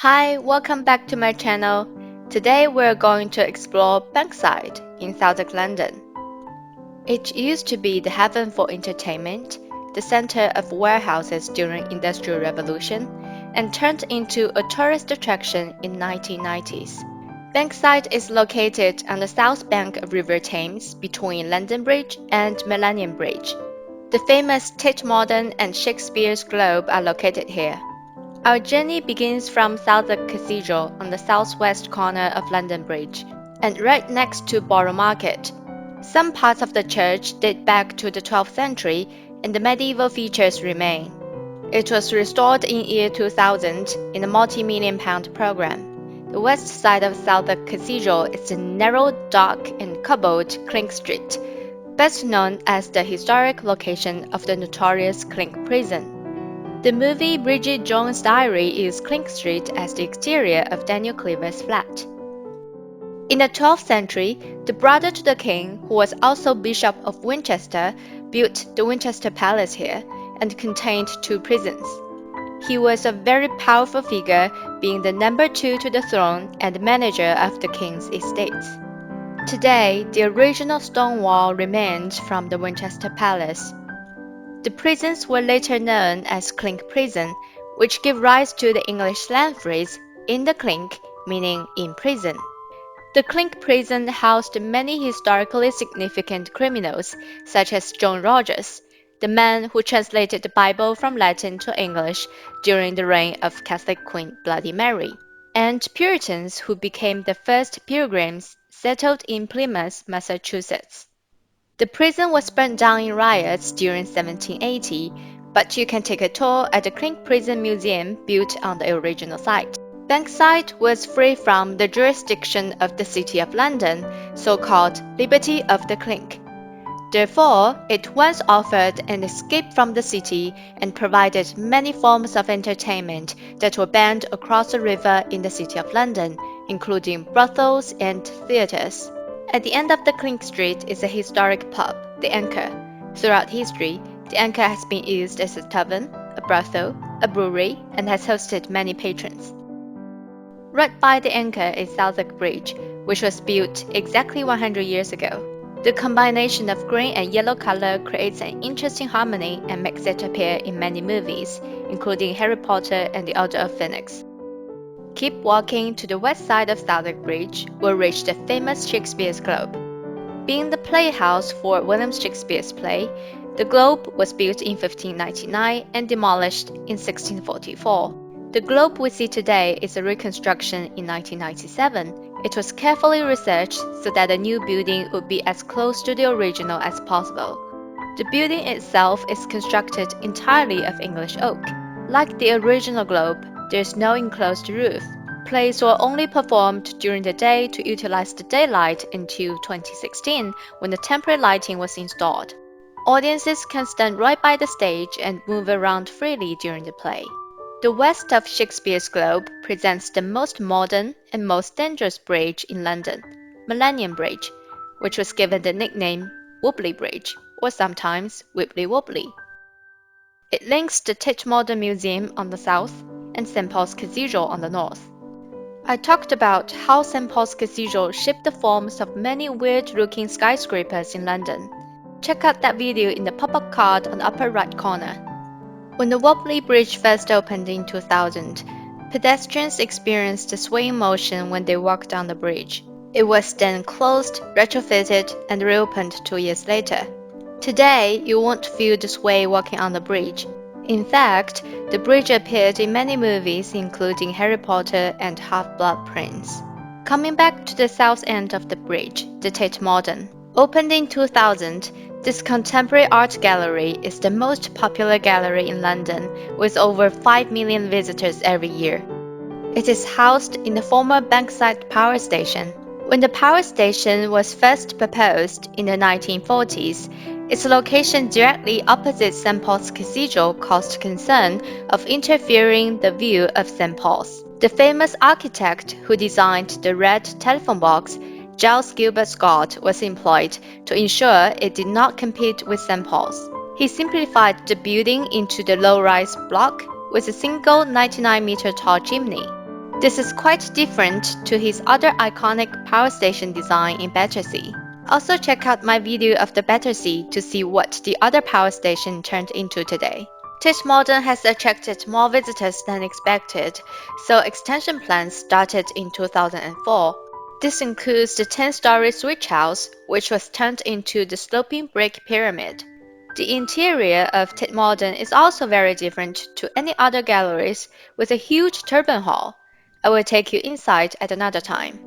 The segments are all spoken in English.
Hi, welcome back to my channel. Today we're going to explore Bankside in Southwark, London. It used to be the haven for entertainment, the center of warehouses during Industrial Revolution, and turned into a tourist attraction in 1990s. Bankside is located on the south bank of River Thames between London Bridge and Millennium Bridge. The famous Tate Modern and Shakespeare's Globe are located here. Our journey begins from Southwark Cathedral on the southwest corner of London Bridge, and right next to Borough Market. Some parts of the church date back to the 12th century, and the medieval features remain. It was restored in year 2000 in a multi-million-pound program. The west side of Southwark Cathedral is the narrow, dark, and cobbled Clink Street, best known as the historic location of the notorious Clink Prison. The movie Bridget Jones's Diary used Clink Street as the exterior of Daniel Cleaver's flat. In the 12th century, the brother to the king, who was also Bishop of Winchester, built the Winchester Palace here and contained two prisons. He was a very powerful figure, being the number two to the throne and manager of the king's estates. Today, the original stone wall remains from the Winchester Palace. The prisons were later known as Clink Prison, which gave rise to the English slang phrase "in the clink," meaning in prison. The Clink Prison housed many historically significant criminals, such as John Rogers, the man who translated the Bible from Latin to English during the reign of Catholic Queen Bloody Mary, and Puritans who became the first pilgrims settled in Plymouth, Massachusetts. The prison was burned down in riots during 1780, but you can take a tour at the Clink Prison Museum built on the original site. Bankside was free from the jurisdiction of the City of London, so-called Liberty of the Clink. Therefore, it once offered an escape from the city and provided many forms of entertainment that were banned across the river in the City of London, including brothels and theatres. At the end of the Clink Street is a historic pub, the Anchor. Throughout history, the Anchor has been used as a tavern, a brothel, a brewery, and has hosted many patrons. Right by the Anchor is Southwark Bridge, which was built exactly 100 years ago. The combination of green and yellow color creates an interesting harmony and makes it appear in many movies, including Harry Potter and the Order of Phoenix. Keep walking to the west side of Southwark Bridge, we'll reach the famous Shakespeare's Globe. Being the playhouse for William Shakespeare's play, the Globe was built in 1599 and demolished in 1644. The Globe we see today is a reconstruction in 1997. It was carefully researched so that the new building would be as close to the original as possible. The building itself is constructed entirely of English oak. Like the original Globe, there is no enclosed roof. Plays were only performed during the day to utilize the daylight until 2016, when the temporary lighting was installed. Audiences can stand right by the stage and move around freely during the play. The west of Shakespeare's Globe presents the most modern and most dangerous bridge in London, Millennium Bridge, which was given the nickname Wobbly Bridge, or sometimes Wibbly Wobbly. It links the Tate Modern Museum on the south and St. Paul's Cathedral on the north. I talked about how St. Paul's Cathedral shaped the forms of many weird-looking skyscrapers in London. Check out that video in the pop-up card on the upper right corner. When the Wobbly Bridge first opened in 2000, pedestrians experienced the swaying motion when they walked down the bridge. It was then closed, retrofitted, and reopened 2 years later. Today, you won't feel the sway walking on the bridge. In fact, the bridge appeared in many movies including Harry Potter and Half-Blood Prince. Coming back to the south end of the bridge, the Tate Modern. Opened in 2000, this contemporary art gallery is the most popular gallery in London, with over 5 million visitors every year. It is housed in the former Bankside power station. When the power station was first proposed in the 1940s, its location directly opposite St. Paul's Cathedral caused concern of interfering the view of St. Paul's. The famous architect who designed the red telephone box, Giles Gilbert Scott, was employed to ensure it did not compete with St. Paul's. He simplified the building into the low-rise block with a single 99-meter tall chimney. This is quite different to his other iconic power station design in Battersea. Also check out my video of the Battersea to see what the other power station turned into today. Tate Modern has attracted more visitors than expected, so extension plans started in 2004. This includes the 10-story switch house, which was turned into the sloping brick pyramid. The interior of Tate Modern is also very different to any other galleries, with a huge turban hall. I will take you inside at another time.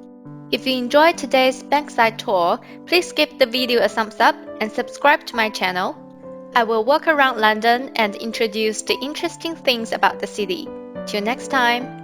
If you enjoyed today's Bankside tour, please give the video a thumbs up and subscribe to my channel. I will walk around London and introduce the interesting things about the city. Till next time!